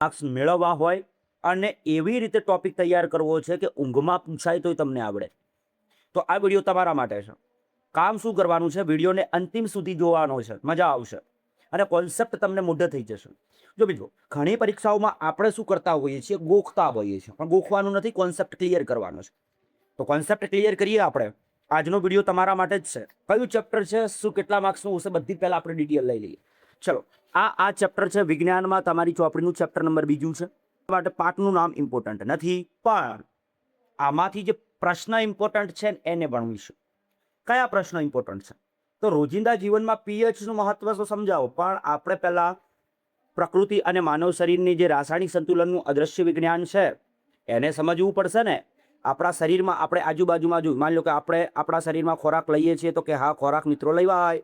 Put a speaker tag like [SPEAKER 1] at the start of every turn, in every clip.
[SPEAKER 1] Marks મેળવવા હોય અને એવી રીતે ટોપિક તૈયાર કરવો છે કે ઊંઘમાં પૂછાય તોય તમને આવડે, તો આ વિડીયો તમારા માટે છે. કામ શું કરવાનું છે, વિડીયોને અંતિમ સુધી જોવાનો છે, મજા આવશે અને કોન્સેપ્ટ તમને મોઢે થઈ જશે. જો મિત્રો, ઘણી પરીક્ષાઓમાં આપણે શું કરતા હોઈએ છીએ, ગોખતા હોઈએ છીએ, પણ ગોખવાનું નથી, કોન્સેપ્ટ ક્લિયર કરવાનો છે. તો કોન્સેપ્ટ ક્લિયર કરીએ આપણે. આજનો વિડીયો તમારા માટે જ છે. કયું ચેપ્ટર છે, શું કેટલા માર્ક્સનું હશે, બધી પહેલા આપણે ડિટેલ લઈ લઈએ. ચલો, આ ચેપ્ટર છે વિજ્ઞાનમાં તમારી ચોપડીનું ચેપ્ટર નંબર 2 છે. માટે પાઠનું નામ ઇમ્પોર્ટન્ટ નથી, પણ આમાંથી જે પ્રશ્ન ઇમ્પોર્ટન્ટ છે એને ભણવીશું. કયા પ્રશ્ન ઇમ્પોર્ટન્ટ છે? તો રોજિંદા જીવનમાં પીએચનું મહત્વ તો સમજાવો, પણ આપણે પહેલા પ્રકૃતિ અને માનવ શરીરની જે રાસાયણિક સંતુલનનું અદ્રશ્ય વિજ્ઞાન છે એને સમજવું પડશે ને. આપણા શરીરમાં આપણે આજુબાજુમાં જો માની લો કે આપણે આપણા શરીરમાં ખોરાક લઈએ છીએ, તો કે હા ખોરાક મિત્રો લેવાય.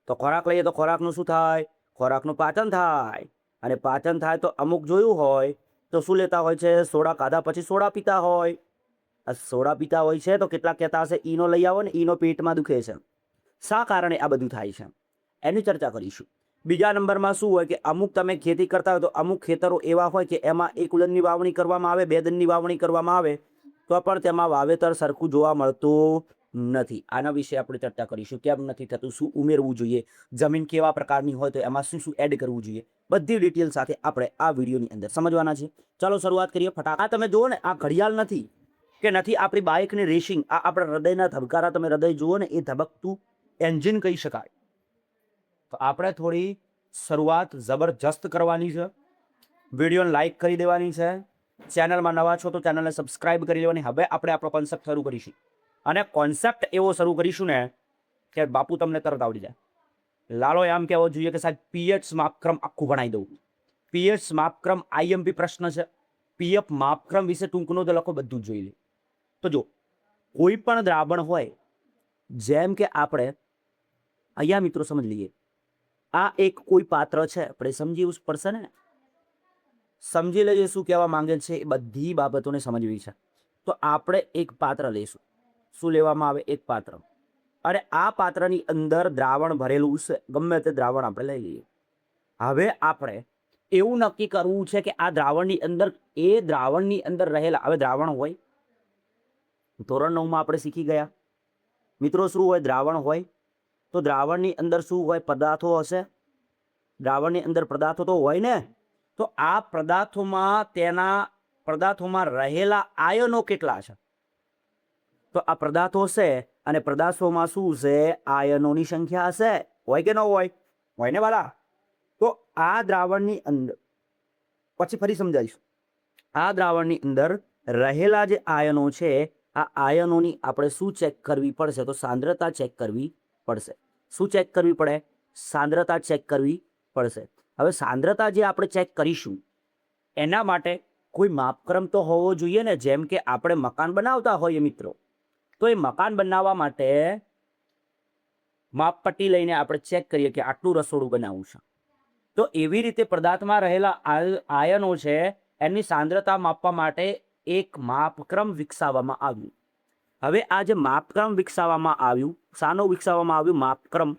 [SPEAKER 1] તો ખોરાક લઈએ તો ખોરાકનું શું થાય? ખોરાકનું પાચન થાય. અને પાચન થાય તો અમુક જોયું હોય તો શું લેતા હોય છે? સોડા ખાધા પછી સોડા પીતા હોય. સોડા પીતા હોય છે તો કેટલાક કહેતા હશે ઈનો લઈ આવો ને, ઈનો પેટમાં દુખે છે. શા કારણે આ બધું થાય છે એની ચર્ચા કરીશું. બીજા નંબરમાં શું હોય કે અમુક તમે ખેતી કરતા હોય તો અમુક ખેતરો એવા હોય કે એમાં 1 દનની વાવણી કરવામાં આવે, 2 દનની વાવણી કરવામાં આવે, તો પણ તેમાં વાવેતર સરખું જોવા મળતું નથી. આના વિશે આપણે ચર્ચા કરીશું. કેમ નથી થતું, શું ઉમેરવું જોઈએ, જમીન કેવા પ્રકારની હોય તો એમાં શું શું એડ કરવું જોઈએ, બધી ડિટેલ સાથે આપણે આ વિડીયોની અંદર સમજવાના છે. ચાલો શરૂઆત કરીએ ફટાફટ. આ તમે જુઓ ને, આ ઘડિયાળ નથી કે નથી આપણી બાઇકની રેસિંગ, આ આપણા હૃદયના ધબકારા. તમે હૃદય જુઓ ને, એ ધબકતું એન્જિન કહી શકાય. તો આપણે થોડી શરૂઆત જબરજસ્ત કરવાની છે. વિડીયોને લાઈક કરી દેવાની છે. ચેનલમાં નવા છો તો ચેનલને સબસ્ક્રાઇબ કરી લેવાની. હવે આપણે આપણો કોન્સેપ્ટ શરૂ કરીશું અને કોન્સેપ્ટ એવો શરૂ કરીશું ને કે બાપુ તમને તરત આવડી જાય. લાલો એમ કહેવો જોઈએ કે સાહેબ પીએચ માપક્રમ આખું ભણાવી દઉં. પીએચ માપક્રમ આઈએમપી પ્રશ્ન છે. પીએફ માપક્રમ વિશે ટૂંકનો તો લખો, બધું જ જોઈ લે. તો જો કોઈ પણ દ્રાવણ હોય, જેમ કે આપણે અહીંયા મિત્રો સમજ લઈએ, આ એક કોઈ પાત્ર છે, આપણે સમજવું પડશે ને. સમજી લેજે શું કહેવા માંગે છે, એ બધી બાબતોને સમજવી છે. તો આપણે એક પાત્ર લઈશું. શું લેવામાં આવે? એક પાત્ર. અને આ પાત્રની અંદર દ્રાવણ ભરેલું છે, ગમે તે દ્રાવણ આપણે લઈ લઈએ. હવે આપણે એવું નક્કી કરવું છે કે આ દ્રાવણની અંદર, એ દ્રાવણની અંદર રહેલા, હવે દ્રાવણ હોય, ધોરણ 9માં આપણે શીખી ગયા મિત્રો, શું હોય? દ્રાવણ હોય તો દ્રાવણની અંદર શું હોય? પદાર્થો હશે. દ્રાવણની અંદર પદાર્થો તો હોય ને. તો આ પદાર્થોમાં, તેના પદાર્થોમાં રહેલા આયનો કેટલા છે? તો આ પદાર્થો છે અને પદાર્થોમાં શું છે? આયનોની સંખ્યા હશે. હોય કે ન હોય? હોય ને વાલા. તો આ દ્રાવણની અંદર, પછી ફરી સમજાવીશું, આ દ્રાવણની અંદર રહેલા જે આયનો છે, આ આયનોની આપણે શું ચેક કરવી પડશે? તો સાંદ્રતા ચેક કરવી પડશે. શું ચેક કરવી પડે? સાંદ્રતા ચેક કરવી પડશે. હવે સાંદ્રતા જે આપણે ચેક કરીશું એના માટે કોઈ માપક્રમ તો હોવો જોઈએ ને. જેમ કે આપણે મકાન બનાવતા હોઈએ મિત્રો, તો એ મકાન બનાવવા માટે માપપટ્ટી લઈને આપણે ચેક કરીએ કે આટલું રસોડું બનાવવું છે. તો એવી રીતે પદાર્થમાં રહેલા આયનો છે, એની સાંદ્રતા માપવા માટે એક માપક્રમ વિકસાવવામાં આવ્યું. હવે આ જે માપક્રમ વિકસાવવામાં આવ્યું, શાનો વિકસાવવામાં આવ્યું? માપક્રમ.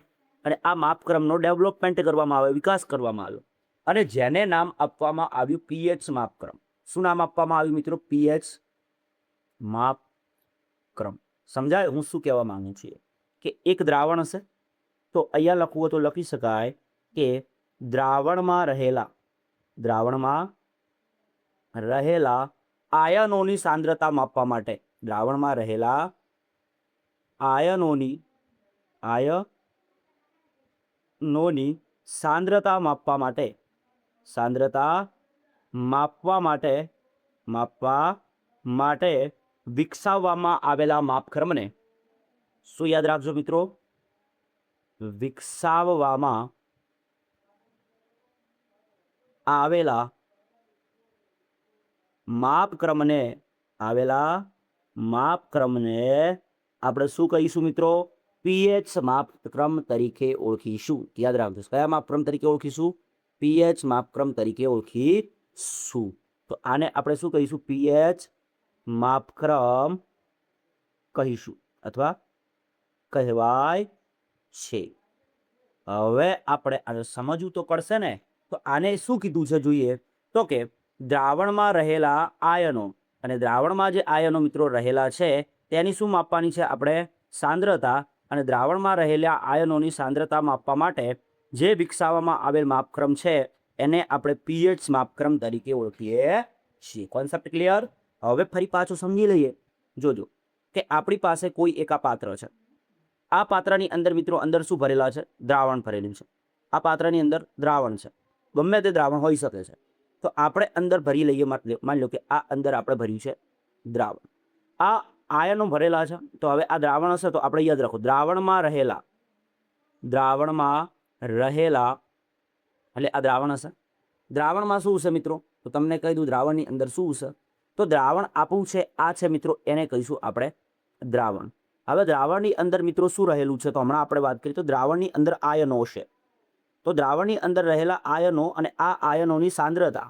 [SPEAKER 1] અને આ માપક્રમનો ડેવલપમેન્ટ કરવામાં આવ્યો, વિકાસ કરવામાં આવ્યો, અને જેને નામ આપવામાં આવ્યું પીએચ માપક્રમ. શું નામ આપવામાં આવ્યું મિત્રો? પીએચ માપક્રમ. સમજાય હું શું કહેવા માંગુ છું? કે એક દ્રાવણ હશે, તો અહીંયા લખવું તો લખી શકાય કે દ્રાવણમાં રહેલા આયનોની સાંદ્રતા માપવા માટે, દ્રાવણમાં રહેલા આયનોની સાંદ્રતા માપવા માટે વિકસાવવામાં આવેલા માપક્રમને શું યાદ રાખજો મિત્રો? વિકસાવવામાં આવેલા માપક્રમને આપણે શું કહીશું મિત્રો? પીએચ માપક્રમ તરીકે ઓળખીશું. યાદ રાખજો, કયા માપક્રમ તરીકે ઓળખીશું? પીએચ માપક્રમ તરીકે ઓળખીશું. તો આને આપણે શું કહીશું? પીએચ માપક્રમ કહીશું અથવા કહેવાય છે. હવે આપણે આને સમજવું તો પડશે ને. તો આને શું કીધું છે જોઈએ? તો કે દ્રાવણમાં રહેલા આયનો, અને દ્રાવણમાં જે આયનો મિત્રો રહેલા છે તેની શું માપવાની છે આપણે? સાંદ્રતા. અને દ્રાવણમાં રહેલા આયનોની સાંદ્રતા માપવા માટે જે વિકસાવવામાં આવેલ માપક્રમ છે એને આપણે પીએચ માપક્રમ તરીકે ઓળખીએ છીએ. Concept clear? હવે ફરી પાછું સમજી લઈએ. જોજો કે આપણી પાસે કોઈ એક આ પાત્ર છે. આ પાત્રની અંદર મિત્રો અંદર શું ભરેલા છે? દ્રાવણ ભરેલું છે. આ પાત્રની અંદર દ્રાવણ છે, ગમે તે દ્રાવણ હોઈ શકે છે. તો આપણે અંદર ભરી લઈએ. માની લો કે આ અંદર આપણે ભર્યું છે દ્રાવણ. આ આયનો ભરેલા છે. તો હવે આ દ્રાવણ હશે તો આપણે યાદ રાખો, દ્રાવણમાં રહેલા એટલે આ દ્રાવણ હશે. દ્રાવણમાં શું છે મિત્રો? તો તમને કહી દઉં દ્રાવણની અંદર શું છે. તો દ્રાવણ આપણું છે આ છે મિત્રો, એને કહીશું આપણે દ્રાવણ. હવે દ્રાવણની અંદર મિત્રો શું રહેલું છે? તો હમણાં આપણે વાત કરીએ તો દ્રાવણની અંદર આયનો છે. તો દ્રાવણની અંદર રહેલા આયનો અને આ આયનોની સાંદ્રતા,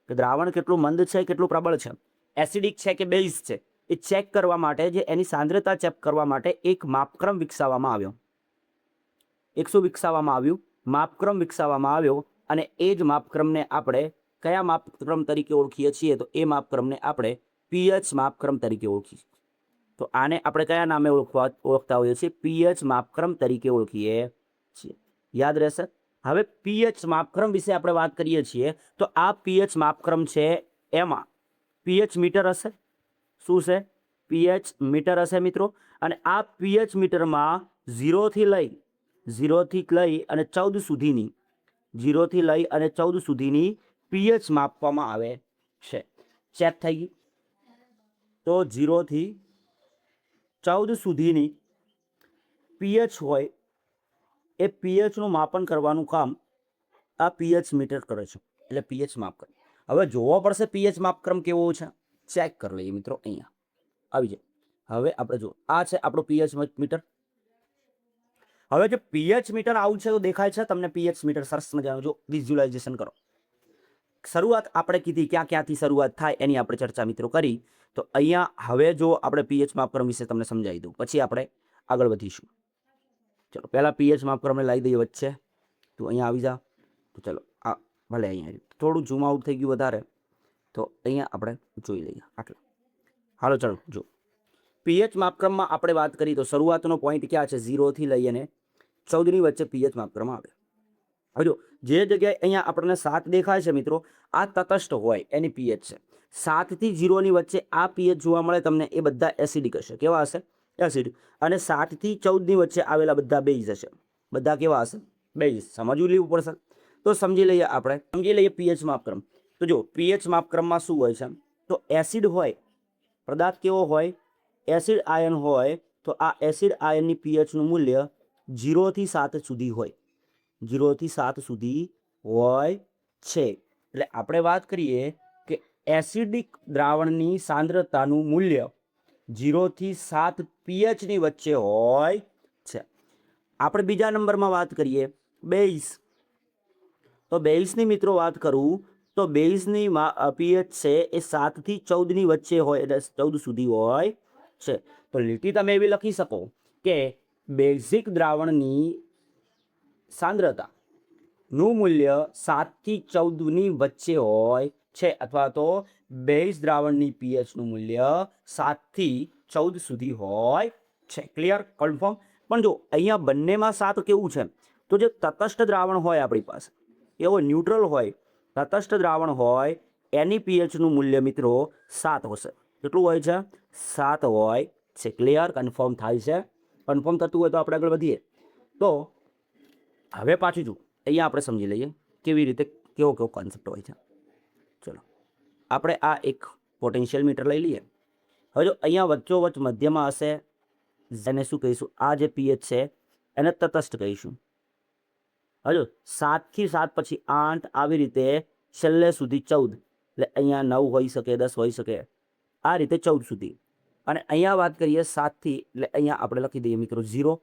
[SPEAKER 1] કે દ્રાવણ કેટલું મંદ છે, કેટલું પ્રબળ છે, એસિડિક છે કે બેઝ છે, એ ચેક કરવા માટે, જે એની સાંદ્રતા ચેક કરવા માટે એક માપક્રમ વિકસાવવામાં આવ્યો. માપક્રમ વિકસાવવામાં આવ્યો. અને એ જ માપક્રમને આપણે કયા માપક્રમ તરીકે ઓળખીએ છીએ? તો એ માપક્રમને આપણે પીએચ માપક્રમ તરીકે ઓળખીએ. તો આને આપણે કયા નામે ઓળખતા હોઈએ છીએ? પીએચ માપક્રમ તરીકે ઓળખીએ છીએ. યાદ રહેશે? હવે પીએચ માપક્રમ વિશે આપણે વાત કરીએ છીએ તો આ પીએચ માપક્રમ છે, એમાં પીએચ મીટર હશે. શું છે? પીએચ મીટર હશે મિત્રો. અને આ પીએચ મીટરમાં 0 થી લઈ અને 14 સુધીની પીએચ માપવામાં આવે છે. ચેક થઈ ગઈ? તો 0 થી 14 સુધીની પીએચ હોય એ પીએચનું માપન કરવાનું કામ આ પીએચ મીટર કરે છે. એટલે પીએચ માપક્રમ. હવે જોવો પડશે પીએચ માપક્રમ કેવો છે. ચેક કરી લઈએ મિત્રો. અહીંયા આવી જાય. હવે આપણે જો આ છે આપણો પીએચ મીટર. હવે જો પીએચ મીટર આવું છે તો દેખાય છે તમને પીએચ મીટર? સરસ મજાનું જો વિઝ્યુલાઇઝેશન કરો. શરૂઆત આપણે કીધી ક્યાંથી શરૂઆત થાય એની આપણે ચર્ચા મિત્રો કરી. તો અહીંયા હવે જો આપણે પીએચ માપક્રમ વિશે તમને સમજાવી દઉં, પછી આપણે આગળ વધીશું. ચલો પહેલાં પીએચ માપક્રમને લાવી દઈએ વચ્ચે. તો અહીંયા આવી જા. તો ચલો આ ભલે અહીંયા થોડું ઝૂમ આઉટ થઈ ગયું વધારે, તો અહીંયા આપણે જોઈ લઈએ આટલું. હાલો ચલો જો પીએચ માપક્રમમાં આપણે વાત કરી તો શરૂઆતનો પોઈન્ટ ક્યાં છે? 0 થી લઈ અને 14ની વચ્ચે પીએચ માપક્રમ આવે. હવે જો જે જગ્યાએ અહીંયા આપણને 7 દેખાય છે મિત્રો, આ તટસ્થ હોય એની પીએચ છે. 7 થી 0ની વચ્ચે આ પીએચ જોવા મળે તમને, એ બધા એસિડિક હશે. કેવા હશે? એસિડ. અને 7 થી 14ની વચ્ચે આવેલા બધા બેઝ હશે. બધા કેવા હશે? બેઝ. સમજવું લેવું પડશે. તો સમજી લઈએ પીએચ માપક્રમ. તો જો પીએચ માપક્રમમાં શું હોય છે? તો એસિડ હોય, પદાર્થ કેવો હોય? એસિડ આયન હોય. તો આ એસિડ આયનની પીએચનું મૂલ્ય 0 થી 7 સુધી હોય. 0 થી 7 સુધી હોય છે. એટલે આપણે વાત કરીએ કે એસિડિક દ્રાવણની સાંદ્રતાનું મૂલ્ય 0 થી 7 પીએચની વચ્ચે હોય છે. આપણે બીજા નંબરમાં વાત કરીએ બેઝ. તો બેઝની મિત્રો વાત કરું તો બેઝની પીએચ છે એ 7 થી 14ની વચ્ચે હોય, એટલે 14 સુધી હોય છે. તો લીટી તમે એવી લખી શકો કે બેઝિક દ્રાવણની સાંદ્રતાનું મૂલ્ય 7 થી 14ની વચ્ચે હોય છે, અથવા તો બેઝ દ્રાવણની પીએચનું મૂલ્ય 7 થી 14 સુધી હોય છે. ક્લિયર? કન્ફર્મ? પણ જો અહીંયા બંનેમાં 7 કેવું છે? તો જે તટસ્થ દ્રાવણ હોય આપણી પાસે, એવો ન્યુટ્રલ હોય, તટસ્થ દ્રાવણ હોય, એની પીએચનું મૂલ્ય મિત્રો 7 હશે. કેટલું હોય છે? 7 હોય છે. ક્લિયર? કન્ફર્મ થાય છે? કન્ફર્મ થતું હોય તો આપણે આગળ વધીએ. તો હવે પાછું જો અહીંયા આપણે સમજી લઈએ કેવી રીતે કેવો કોન્સેપ્ટ હોય છે. ચલો આપણે આ એક પોટેન્શિયલ મીટર લઈ લઈએ. હવે જો અહીંયા વચ્ચોવચ્ચ મધ્યમાં હશે, એને શું કહીશું? આ જે પીએચ છે એને તટસ્થ કહીશું. હજો 7 થી 7 પછી 8 આવી રીતે છેલ્લે સુધી 14, એટલે અહીંયા 9 હોઈ શકે, 10 હોઈ શકે, આ રીતે 14 સુધી. અને અહીંયા વાત કરીએ 7 થી, એટલે અહીંયા આપણે લખી દઈએ મિત્રો 0,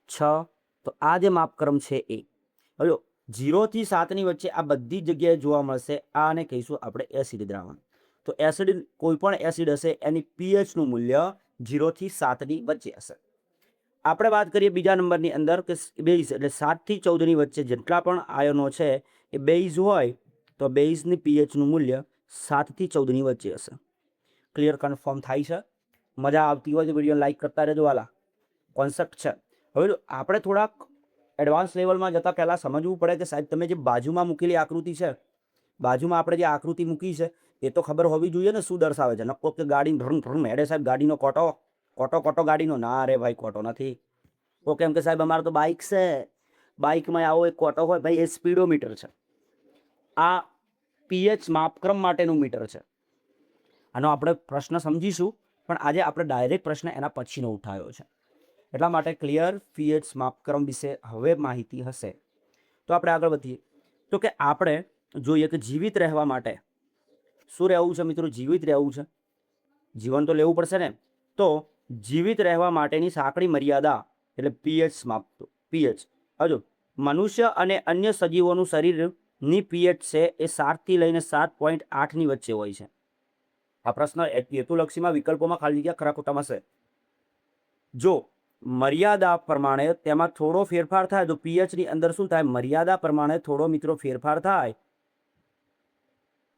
[SPEAKER 1] 6. તો આ જે માપક્રમ છે એ હવે 0 થી 7ની વચ્ચે આ બધી જગ્યાએ જોવા મળશે. આને કહીશું આપણે એસિડ દ્રાવણ. તો એસિડ, કોઈ પણ એસિડ હશે એની પીએચનું મૂલ્ય 0 થી 7ની વચ્ચે હશે. આપણે વાત કરીએ બીજા નંબરની અંદર કે બેઝ, એટલે 7 થી 14ની વચ્ચે જેટલા પણ આયનો છે એ બેઝ હોય. તો તો બેઝની પીએચનું મૂલ્ય 7 થી 14ની વચ્ચે હશે. ક્લિયર, કન્ફર્મ થાય છે? મજા આવતી હોય તો વિડીયો લાઈક કરતા રહેજો વાલા. કોન્સેપ્ટ છે. હવે આપણે થોડાક એડવાન્સ લેવલમાં જતાં પહેલાં સમજવું પડે કે સાહેબ તમે જે બાજુમાં મૂકેલી આકૃતિ છે, બાજુમાં આપણે જે આકૃતિ મૂકી છે એ તો ખબર હોવી જોઈએ ને શું દર્શાવે છે. નક્કો કે ગાડી ધ્રમ હેડે સાહેબ, ગાડીનો કોટો ગાડીનો, ના રે ભાઈ કોટો નથી. તો કેમ કે સાહેબ અમારે તો બાઇક છે, બાઇકમાં આવો એક કોટો હોય ભાઈ, એ સ્પીડોમીટર છે. આ પીએચ માપક્રમ માટેનું મીટર છે. આનો આપણે પ્રશ્ન સમજીશું, પણ આજે આપણે ડાયરેક્ટ પ્રશ્ન એના પછીનો ઉઠાવ્યો છે. એટલા માટે ક્લિયર, પીએચ માપક્રમ વિશે હવે માહિતી હશે. તો આપણે આગળ વધીએ. તો કે આપણે જોઈએ કે જીવિત રહેવા માટે શું રહેવું છે મિત્રો? જીવિત રહેવું છે, જીવન તો લેવું પડશે ને. તો જીવિત રહેવા માટેની સાંકડી મર્યાદા એટલે પીએચ માપતો. પીએચ હજુ મનુષ્ય અને અન્ય સજીવોનું શરીરની પીએચ છે એ 7 થી લઈને 7.8ની વચ્ચે હોય છે. આ પ્રશ્ન હેતુલક્ષીમાં વિકલ્પોમાં ખાલી જગ્યા ખરા ખોટામાં છે. જો મર્યાદા પ્રમાણે તેમાં થોડો ફેરફાર થાય તો પીએચની અંદર શું થાય? મર્યાદા પ્રમાણે થોડો મિત્રો ફેરફાર થાય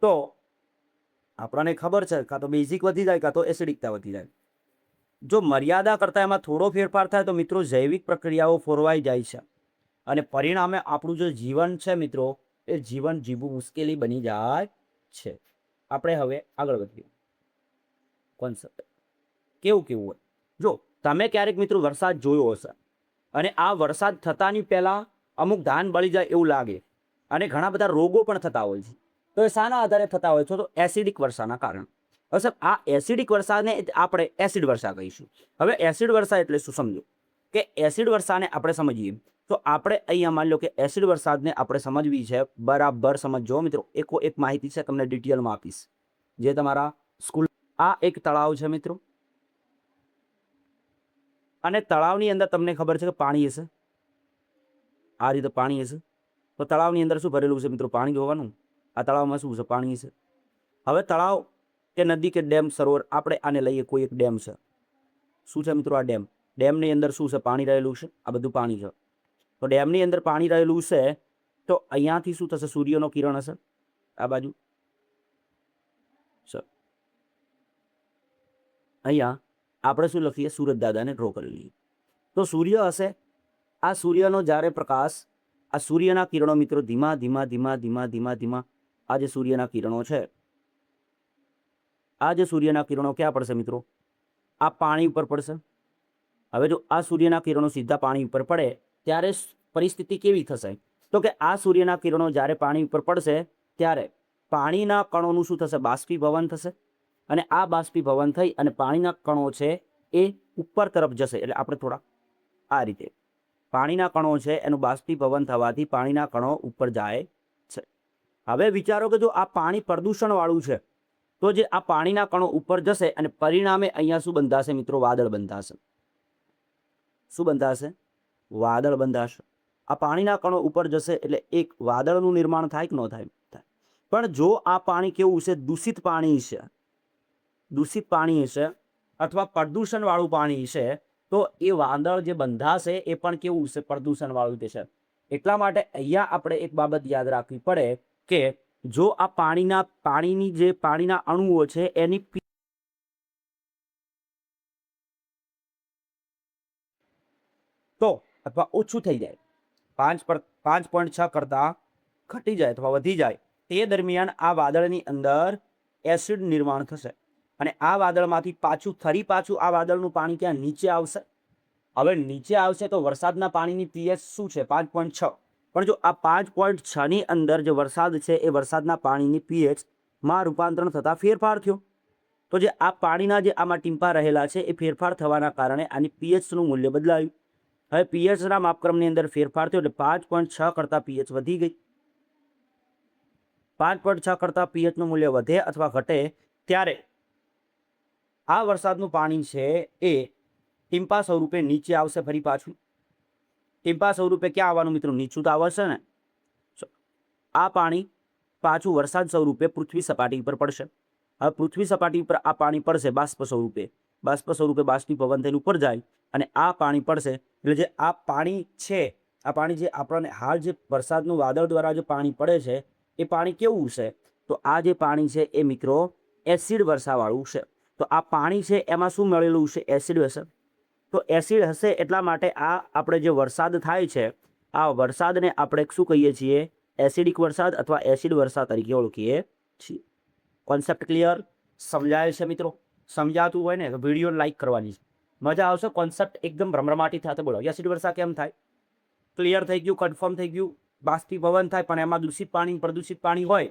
[SPEAKER 1] તો આપણને ખબર છે કાં તો બેઝિક વધી જાય કાં તો એસિડિકતા વધી જાય. જો મર્યાદા કરતાં એમાં થોડો ફેરફાર થાય તો મિત્રો જૈવિક પ્રક્રિયાઓ ફોરવાઈ જાય છે અને પરિણામે આપણું જે જીવન છે મિત્રો એ જીવન જીવવું મુશ્કેલી બની જાય છે. આપણે હવે આગળ વધીએ. કોન્સેપ્ટ કેવું હોય? જો તમે ક્યારેક મિત્રો વરસાદ જોયો હશે અને આ વરસાદ થતાની પહેલાં અમુક ધાન બળી જાય એવું લાગે અને ઘણા બધા રોગો પણ થતા હોય છે. તો એ શાના આધારે થતા હોય છે? તો એસિડિક વર્ષાના કારણે. હવે સાહેબ આ એસિડિક વરસાદને આપણે એસિડ વર્ષા કહીશું. હવે એસિડ વર્ષા એટલે શું સમજો કે એસિડ વર્ષાને આપણે સમજીએ તો આપણે અહીંયા માની લો કે એસિડ વરસાદને આપણે સમજવી છે. બરાબર સમજો મિત્રો. એક માહિતી છે તમને ડિટેલમાં આપીશ જે તમારા સ્કૂલ. આ એક તળાવ છે મિત્રો અને તળાવની અંદર તમને ખબર છે કે પાણી હશે. આ રીતે પાણી હશે. તો તળાવની અંદર શું ભરેલું છે મિત્રો? પાણી જોવાનું. આ તળાવમાં શું છે? પાણી છે. હવે તળાવ કે નદી કે ડેમ સરોવર, આપણે આને લઈએ કોઈ એક ડેમ છે. શું છે મિત્રો? આ ડેમ. ડેમની અંદર શું છે? પાણી રહેલું છે. આ બધું પાણી છે. તો ડેમની અંદર પાણી રહેલું છે તો અહીંયાથી શું થશે? સૂર્યનો કિરણ હશે આ બાજુ. અહીંયા આપણે શું લખીએ? સૂરજ દાદાને ડ્રો કરી લઈએ. તો સૂર્ય હશે. આ સૂર્યનો જ્યારે પ્રકાશ, આ સૂર્યના કિરણો મિત્રો ધીમા ધીમા ધીમા ધીમા ધીમા ધીમા આ જે સૂર્યના કિરણો છે, આ જે સૂર્યના કિરણો ક્યાં પડશે મિત્રો? આ પાણી ઉપર પડશે. હવે જો આ સૂર્યના કિરણો સીધા પાણી ઉપર પડે ત્યારે પરિસ્થિતિ કેવી થશે? તો કે આ સૂર્યના કિરણો જ્યારે પાણી ઉપર પડશે ત્યારે પાણીના કણોનું શું થશે? બાષ્પીભવન થશે અને આ બાષ્પીભવન થઈ અને પાણીના કણો છે એ ઉપર તરફ જશે. એટલે આપણે થોડા આ રીતે પાણીના કણો છે એનું બાષ્પીભવન થવાથી પાણીના કણો ઉપર જાય છે. હવે વિચારો કે જો આ પાણી પ્રદૂષણવાળું છે તો જે આ પાણીના કણો ઉપર જશે અને પરિણામે અહીંયા શું બંધાશે મિત્રો? વાદળ બંધાશે. શું બંધાશે? વાદળ બંધાશે. આ પાણીના કણો ઉપર જશે એટલે એક વાદળનું નિર્માણ થાય કે ન થાય? પણ જો આ પાણી કેવું છે? દૂષિત પાણી છે, દૂષિત પાણી છે અથવા પ્રદૂષણવાળું પાણી છે તો એ વાદળ જે બંધાશે એ પણ કેવું છે? પ્રદૂષણવાળું છે. એટલા માટે અહીંયા આપણે એક બાબત યાદ રાખવી પડે કે જો આ પાણીની જે પાણીના અણુઓ છે એની તો અથવા ઓછું થઈ જાય, 5.6 કરતાં ઘટી જાય અથવા વધી જાય, તે દરમિયાન આ વાદળની અંદર એસિડ નિર્માણ થશે અને આ વાદળમાંથી ફરી પાછું આ વાદળનું પાણી ક્યાં? નીચે આવશે. હવે નીચે આવશે તો વરસાદના પાણીની પીએચ શું છે? 5.6. પણ જો આ 5.6ની અંદર જે વરસાદ છે એ વરસાદના પાણીની પીએચમાં રૂપાંતરણ થતાં ફેરફાર થયો. તો જે આ પાણીના જે આમાં ટીમ્પા રહેલા છે એ ફેરફાર થવાના કારણે આની પીએચનું મૂલ્ય બદલાયું. હવે પીએચના માપક્રમની અંદર ફેરફાર થયો એટલે 5.6 કરતાં પીએચ વધી ગઈ. 5.6 કરતાં પીએચનું મૂલ્ય વધે અથવા ઘટે ત્યારે આ વરસાદનું પાણી છે એ ટીમ્પા સ્વરૂપે નીચે આવશે. ફરી પાછું ટીમ્પા સ્વરૂપે ક્યાં આવવાનું મિત્રો? નીચું તો આવશે ને. આ પાણી પાછું વરસાદ સ્વરૂપે પૃથ્વી સપાટી પર પડશે. હવે પૃથ્વી સપાટી પર આ પાણી પડશે બાષ્પ સ્વરૂપે. બાષ્પીભવન થઈને ઉપર જાય અને આ પાણી પડશે એટલે જે આ પાણી છે, આ પાણી જે આપણને હાલ જે વરસાદનું વાદળ દ્વારા જે પાણી પડે છે એ પાણી કેવું છે? તો આ જે પાણી છે એ મિત્રો એસિડ વર્ષાવાળું છે. તો આ પાણી છે એમાં શું મળેલું છે? એસિડ હશે. તો એસિડ હશે એટલા માટે આ આપણે જે વરસાદ થાય છે, આ વરસાદને આપણે શું કહીએ છીએ? એસિડિક વરસાદ અથવા એસિડ વરસાદ તરીકે ઓળખીએ છીએ. Concept clear? સમજાય છે મિત્રો? સમજાતું હોય ને તો વિડીયો લાઈક કરવાની છે, મજા આવશે. કોન્સેપ્ટ એકદમ ભ્રમરમાટી સાથે બોલો. એસિડ વરસાદ કેમ થાય? ક્લિયર થઈ ગયું? કન્ફર્મ થઈ ગયું? બાષ્પીભવન થાય પણ એમાં દૂષિત પાણી, પ્રદૂષિત પાણી હોય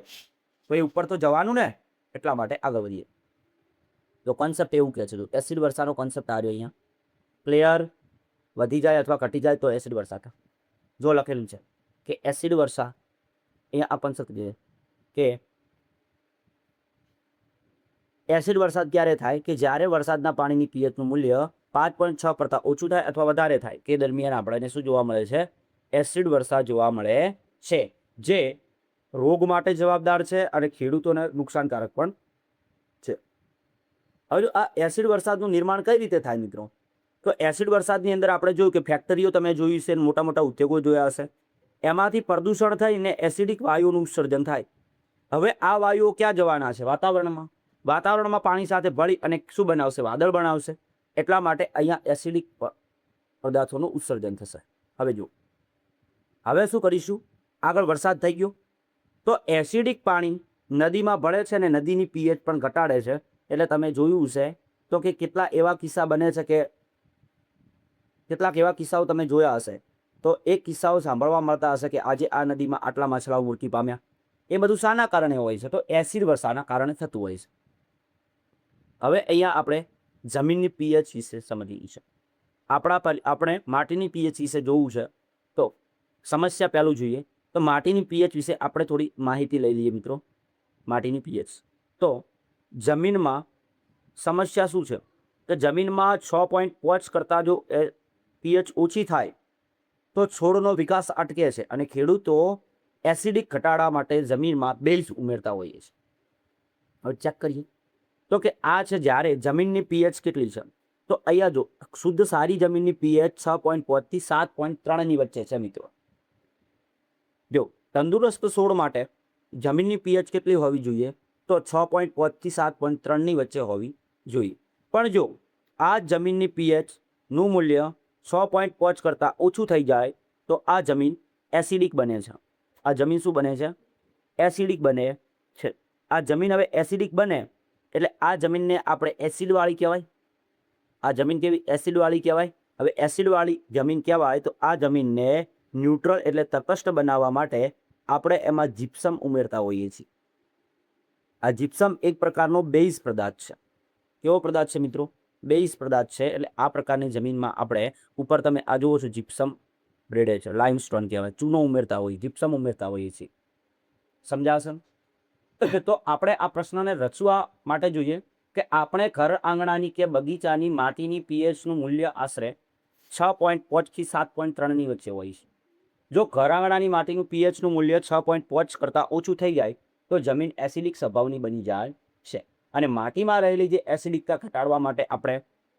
[SPEAKER 1] તો એ ઉપર તો જવાનું ને, એટલા માટે આગળ વધીએ. તો કોન્સેપ્ટ એવું કહે છે, એસિડ વર્ષાનો કોન્સેપ્ટ આવ્યો અહીંયા. ક્લિયર? વધી જાય અથવા ઘટી જાય તો એસિડ વર્ષા. જો લખેલું છે કે એસિડ વર્ષા, અહીંયા આ કોન્સેપ્ટ છે કે એસિડ વરસાદ ક્યારે થાય? કે જ્યારે વરસાદના પાણીની પીએચનું મૂલ્ય 5.6 કરતાં ઓછું થાય અથવા વધારે થાય, કે દરમિયાન આપણને શું જોવા મળે છે? એસિડ વરસાદ જોવા મળે છે, જે રોગ માટે જવાબદાર છે અને ખેડૂતોને નુકસાનકારક પણ છે. હવે આ એસિડ વરસાદનું નિર્માણ કઈ રીતે થાય મિત્રો? તો એસિડ વરસાદની અંદર આપણે જોયું કે ફેક્ટરીઓ તમે જોઈ છે, મોટા મોટા ઉદ્યોગો જોયા હશે, એમાંથી પ્રદૂષણ થઈને એસિડિક વાયુઓનું ઉત્સર્જન થાય. હવે આ વાયુઓ ક્યાં જવાના છે? વાતાવરણમાં. વાતાવરણમાં પાણી સાથે ભળી અને શું બનાવશે? વાદળ બનાવશે. એટલા માટે અહીંયા એસિડિક પદાર્થોનું ઉત્સર્જન થશે. હવે જો, હવે શું કરીશું? આગળ વરસાદ થઈ ગયો તો એસિડિક પાણી નદીમાં ભળે છે અને નદીની પીએચ પણ ઘટાડે છે. એટલે તમે જોયું છે તો કે કેટલા એવા કિસ્સા બને છે કે કેટલાક એવા કિસ્સાઓ તમે જોયા હશે, તો એ કિસ્સાઓ સાંભળવા મળતા હશે કે આજે આ નદીમાં આટલા માછલાઓ મૃત્યુ પામ્યા. એ બધું શાના કારણે હોય છે? તો એસિડ વર્ષાના કારણે થતું હોય છે. હવે અહીંયા આપણે જમીનની પીએચ વિશે સમજીએ છીએ. આપણે માટીની પીએચ વિશે જોવું છે. તો સમસ્યા પહેલું જોઈએ તો માટીની પીએચ વિશે આપણે થોડી માહિતી લઈ લઈએ મિત્રો. માટીની પીએચ, તો જમીનમાં સમસ્યા શું છે? કે જમીનમાં 6.5 કરતાં જો પીએચ ઓછી થાય તો છોડનો વિકાસ અટકે છે અને ખેડૂતો એસિડિક ઘટાડા માટે જમીનમાં બેઝ ઉમેરતા હોઈએ છે. હવે ચેક કરીએ તો કે આ છે જ્યારે જમીનની પીએચ કેટલી છે. તો અહીંયા જો શુદ્ધ સારી જમીનની પીએચ 6.5 થી 7.3 વચ્ચે છે મિત્રો. જો તંદુરસ્ત છોડ માટે જમીનની પીએચ કેટલી હોવી જોઈએ? તો 6.5 થી 7.3 વચ્ચે હોવી જોઈએ. પણ જો આ જમીનની પીએચ નું મૂલ્ય 6.5 કરતાં ઓછું થઈ જાય તો આ જમીન એસિડિક બને છે. આ જમીન શું બને છે? એસિડિક બને છે. આ જમીન હવે એસિડિક બને એટલે આ જમીનને આપણે એસિડવાળી કહેવાય. આ જમીન કેવી? એસિડવાળી કહેવાય. હવે એસિડવાળી જમીન કહેવાય તો આ જમીનને ન્યુટ્રલ એટલે તટસ્થ બનાવવા માટે આપણે એમાં જીપ્સમ ઉમેરતા હોઈએ છીએ. આ જીપ્સમ એક પ્રકારનો બેઝ પદાર્થ છે. કેવો પદાર્થ છે મિત્રો? બેઝ પદાર્થ છે. એટલે આ પ્રકારની જમીનમાં આપણે ઉપર તમે આ જુઓ છો જીપ્સમ રેડે છે, લાઇમસ્ટોન કહેવાય, ચૂનો ઉમેરતા હોઈએ, જીપ્સમ ઉમેરતા હોઈએ છીએ. સમજાશે? તો આપણે આ પ્રશ્નને રચવા માટે જોઈએ કે આપણે ઘર આંગણાની કે બગીચાની માટીની પીએચનું મૂલ્ય આશરે 6.5 થી 7.3 વચ્ચે હોય છે. જો ઘર આંગણાની માટીનું પીએચનું મૂલ્ય 6.5 કરતાં ઓછું થઈ જાય તો જમીન એસિડિક સ્વભાવની બની જાય છે અને માટીમાં રહેલી જે એસિડિકતા ઘટાડવા માટે આપણે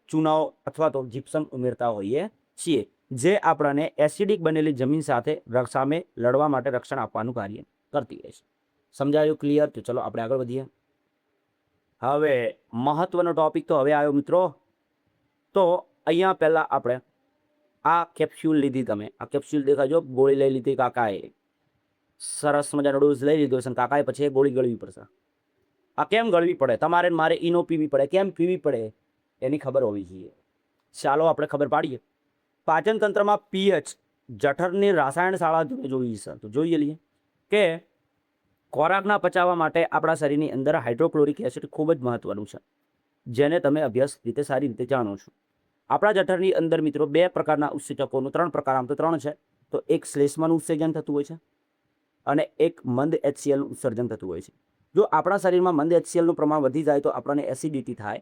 [SPEAKER 1] ચૂનાઓ અથવા તો જીપ્સમ ઉમેરતા હોઈએ છીએ, જે આપણને એસિડિક બનેલી જમીન સાથે સામે લડવા માટે રક્ષણ આપવાનું કાર્ય કરતી હોય છે. સમજાયું? ક્લિયર? તો ચલો આપણે આગળ વધીએ. હવે મહત્વનો ટોપિક તો હવે આવ્યો મિત્રો. તો અહીંયા પહેલાં આપણે આ કેપ્સ્યુલ લીધી. તમે આ કેપ્સ્યુલ દેખાજો, ગોળી લઈ લીધી કાકાએ, સરસ મજાનો ડોઝ લઈ લીધો છે. કાકાએ પછી ગોળી ગળવી પડશે. આ કેમ ગળવી પડે? તમારે મારે ઈનો પીવી પડે. કેમ પીવી પડે એની ખબર હોવી જોઈએ. ચાલો આપણે ખબર પાડીએ. પાચન તંત્રમાં પીએચ જઠરની રસાયણ શાળા તમે જોઈ છે તો જોઈએ લઈએ કે ખોરાકના પચાવવા માટે આપણા શરીરની અંદર હાઇડ્રોક્લોરિક એસિડ ખૂબ જ મહત્વનું છે, જેને તમે અભ્યાસ રીતે સારી રીતે જાણો છો. આપણા જઠરની અંદર મિત્રો બે પ્રકારના ઉત્સેચકોનું, 3 પ્રકાર, આમ તો 3 છે. તો એક શ્લેષ્માનું ઉત્સર્જન થતું હોય છે અને એક મંદ એચસીએલનું ઉત્સર્જન થતું હોય છે. જો આપણા શરીરમાં મંદ એચસીએલનું પ્રમાણ વધી જાય તો આપણને એસિડિટી થાય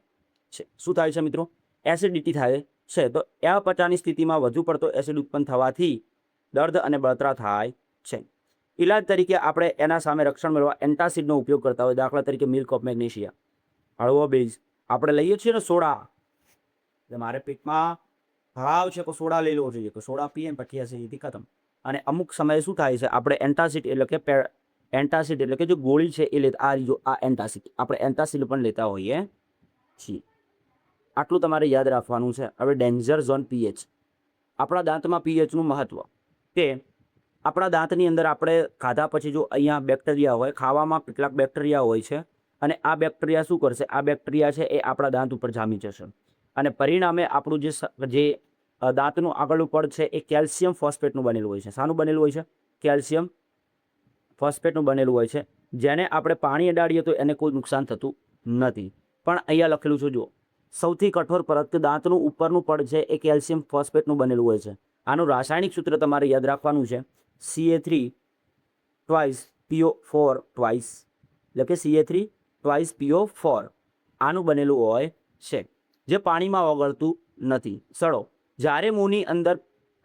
[SPEAKER 1] છે. શું થાય છે મિત્રો? એસિડિટી થાય છે. તો અપચાની સ્થિતિમાં વધુ પડતો એસિડ ઉત્પન્ન થવાથી દર્દ અને બળતરા થાય છે. ઇલાજ તરીકે આપણે એના સામે રક્ષણ મેળવવા એન્ટાસિડનો ઉપયોગ કરતા હોય. દાખલા તરીકે મિલ્ક ઓફ મેગ્નેશિયા, હળવો બેઝ. આપણે લઈએ છીએ ને સોડા, મારે પેટમાં ભાવ છે તો સોડા લઈ લેવો જોઈએ, તો સોડા પીએ ને પછી એસિડિટી ખતમ. અને અમુક સમયે શું થાય છે? આપણે એન્ટાસિડ એટલે કે એન્ટાસિડ એટલે કે જો ગોળી છે એ લેતા, આ જો આ એન્ટાસિડ, આપણે એન્ટાસિડ પણ લેતા હોઈએ છીએ. આટલું તમારે યાદ રાખવાનું છે. હવે ડેન્જર ઝોન પીએચ, આપણા દાંતમાં પીએચનું મહત્વ કે આપણા દાંતની અંદર આપણે ખાધા પછી જો અહીંયા બેક્ટેરિયા હોય, ખાવામાં કેટલાક બેક્ટેરિયા હોય છે, અને આ બેક્ટેરિયા શું કરશે, આ બેક્ટેરિયા છે એ આપણા દાંત ઉપર જામી જશે, અને પરિણામે આપણું જે દાંતનું આગળનું પડ છે એ કેલ્શિયમ ફોસ્ફેટનું બનેલું હોય છે. શાનું બનેલું હોય છે? કેલ્શિયમ ફોસ્ફેટનું બનેલું હોય છે, જેને આપણે પાણી અડાડીએ તો એને કોઈ નુકસાન થતું નથી. પણ અહીંયા લખેલું છે જુઓ, સૌથી કઠોર પરત કે દાંતનું ઉપરનું પડ છે એ કેલ્શિયમ ફોસ્ફેટનું બનેલું હોય છે. આનું રાસાયણિક સૂત્ર તમારે યાદ રાખવાનું છે, Ca3 ટ્વાઇસ PO4 ટ્વાઇસ, એટલે કે Ca3 ટ્વાઇસ PO4 આનું બનેલું હોય છે, જે પાણીમાં ઓગળતું નથી. સડો, જ્યારે મોંની અંદર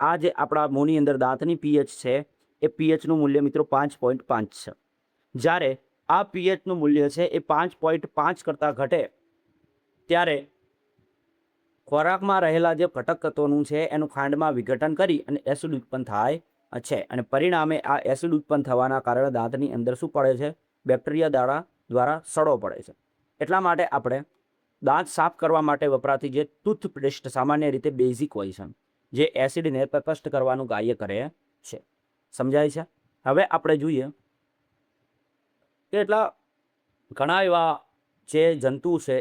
[SPEAKER 1] આ જે આપણા મોંની અંદર દાંતની પીએચ છે એ પીએચનું મૂલ્ય મિત્રો 5.5 છે. જ્યારે આ પીએચનું મૂલ્ય છે એ 5.5 કરતાં ઘટે ત્યારે ખોરાકમાં રહેલા જે ઘટક તત્વોનું છે એનું ખાંડમાં વિઘટન કરી અને એસિડ ઉત્પન્ન થાય છે, અને પરિણામે આ એસિડ ઉત્પન્ન થવાના કારણે દાંતની અંદર શું પડે છે? બેક્ટેરિયા દ્વારા સડો પડે છે. એટલા માટે આપણે દાંત સાફ કરવા માટે વપરાતી જે ટૂથપેસ્ટ સામાન્ય રીતે બેઝિક હોય છે, જે એસિડને તટસ્થ કરવાનું કાર્ય કરે છે. સમજાય છે? હવે આપણે જોઈએ કે એટલા ઘણા એવા જે જંતુ છે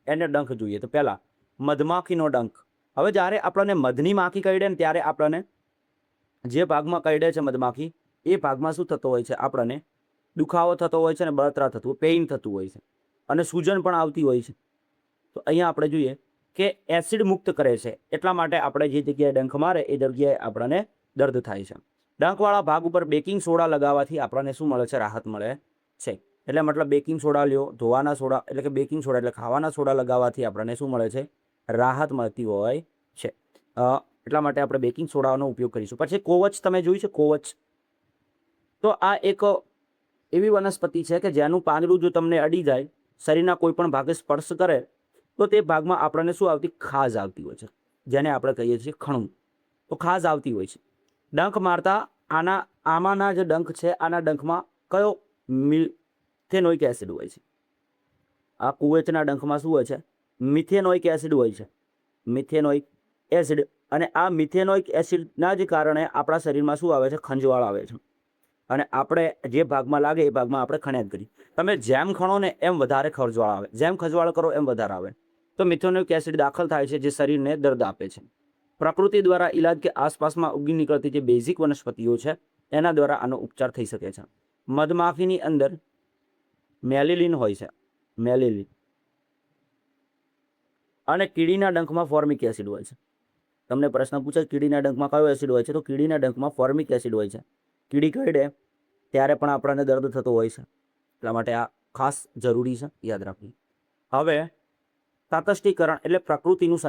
[SPEAKER 1] એને ડંખ જોઈએ. તો પહેલાં મધમાખીનો ડંખ. હવે જ્યારે આપણને મધની માખી કરડે ને ત્યારે આપણને જે ભાગમાં કરડે છે મધમાખી એ ભાગમાં શું થતો હોય છે? આપણને દુખાવો થતો હોય છે, અને બળતરા થતું, પેઇન થતું હોય છે, અને સૂજન પણ આવતી હોય છે. તો અહીંયા આપણે જોઈએ કે એસિડ મુક્ત કરે છે, એટલા માટે આપણે જે જગ્યાએ ડંખ મારે એ જગ્યાએ આપણને દર્દ થાય છે. ડંખવાળા ભાગ ઉપર બેકિંગ સોડા લગાવવાથી આપણને શું મળે છે? રાહત મળે છે. એટલે મતલબ બેકિંગ સોડા લ્યો, ધોવાના સોડા એટલે કે બેકિંગ સોડા એટલે ખાવાના સોડા લગાવવાથી આપણને શું મળે છે? રાહત મળતી હોય છે. એટલા માટે આપણે બેકિંગ સોડાનો ઉપયોગ કરીશું. પછી કોવચ તમે જોયું છે? કોવચ, તો આ એક એવી વનસ્પતિ છે કે જેનું પાંદડું જો તમને અડી જાય, શરીરના કોઈ પણ ભાગે સ્પર્શ કરે તો તે ભાગમાં આપણને શું આવતી? ખાજ આવતી હોય છે, જેને આપણે કહીએ છીએ ખણું. તો ખાજ આવતી હોય છે. ડંખ મારતા આમાંના જે ડંખ છે આના ડંખમાં કયો મિથેનોઇક એસિડ હોય છે? આ કુવેચના ડંખમાં શું હોય છે? મિથેનોઇક એસિડ હોય છે. મિથેનોઇક એસિડ, અને આ મિથેનોઇક એસિડના જ કારણે આપણા શરીરમાં શું આવે છે? ખંજવાળ આવે છે, અને આપણે જે ભાગમાં લાગે એ ભાગમાં આપણે ખણ્યા જ કરીએ. તમે જેમ ખણો ને એમ વધારે ખંજવાળ આવે, જેમ ખંજવાળ કરો એમ વધારે આવે. તો મિથેનોઇક એસિડ દાખલ થાય છે, જે શરીરને દર્દ આપે છે. પ્રકૃતિ દ્વારા ઇલાજ કે આસપાસમાં ઉગી નીકળતી જે બેઝિક વનસ્પતિઓ છે એના દ્વારા આનો ઉપચાર થઈ શકે છે. મધમાખીની અંદર મેલિલિન હોય છે, મેલિલિન, અને કીડીના ડંખમાં ફોર્મિક એસિડ હોય છે. તમને પ્રશ્ન પૂછે કીડીના ડંખમાં કયો એસિડ હોય છે? તો કીડીના ડંખમાં ફોર્મિક એસિડ હોય છે. કીડી કરડે ત્યારે પણ આપણને દર્દ થતો હોય છે, એટલા માટે આ ખાસ જરૂરી છે, યાદ રાખવું. હવે તટસ્થીકરણ એટલે પ્રકૃતિનું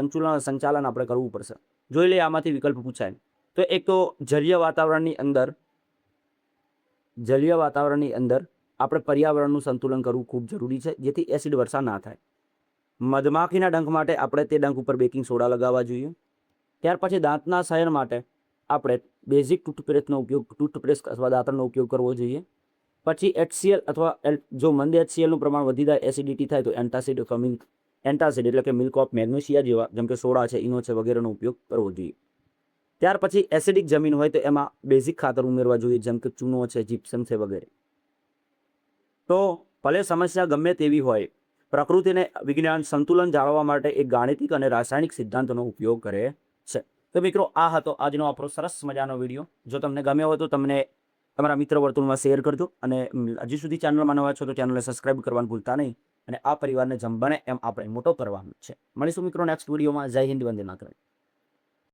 [SPEAKER 1] સંચાલન આપણે કરવું પડશે. જોઈ લઈએ આમાંથી વિકલ્પ પૂછાય તો એક તો જલીય વાતાવરણની અંદર આપણે પર્યાવરણનું સંતુલન કરવું ખૂબ જરૂરી છે, જેથી એસિડ વર્ષા ના થાય. મધમાખીના ડંખ માટે આપણે તે ડંખ ઉપર બેકિંગ સોડા લગાવવા જોઈએ. ત્યાર પછી દાંતના શયન માટે આપણે બેઝિક ટૂથપેસ્ટ અથવા દાંતણનો ઉપયોગ કરવો જોઈએ. પછી HCl અથવા જો મંદ HClનું પ્રમાણ વધી જાય, એસિડિટી થાય, તો એન્ટાસિડ એટલે કે મિલ્ક ઓફ મેગ્નેશિયા જેવા જેમ કે સોડા છે, ઇનો છે વગેરેનો ઉપયોગ કરવો જોઈએ. ત્યાર પછી એસિડિક જમીન હોય તો એમાં બેઝિક ખાતર ઉમેરવા જોઈએ, જેમ કે ચૂનો છે, જીપ્સમ છે વગેરે. તો ભલે સમસ્યા ગમે તેવી હોય, પ્રકૃતિને વિજ્ઞાન સંતુલન જાળવવા માટે એક ગાણિતિક અને રાસાયણિક સિદ્ધાંતનો ઉપયોગ કરે છે. તો મિત્રો, આ હતો આજનો આપણો સરસ મજાનો વિડીયો. જો તમને ગમ્યો હોય તો તમને તમારા મિત્ર વર્તુળમાં શેર કરજો, અને હજી સુધી ચેનલમાં નવા છો તો ચેનલને સબસ્ક્રાઇબ કરવાનું ભૂલતા નહીં, અને આ પરિવારને જેમ બને એમ આપણે મોટો કરવાનો છે. મળીશું મિત્રો નેક્સ્ટ વિડીયોમાં. જય હિન્દ, વંદે માતરમ.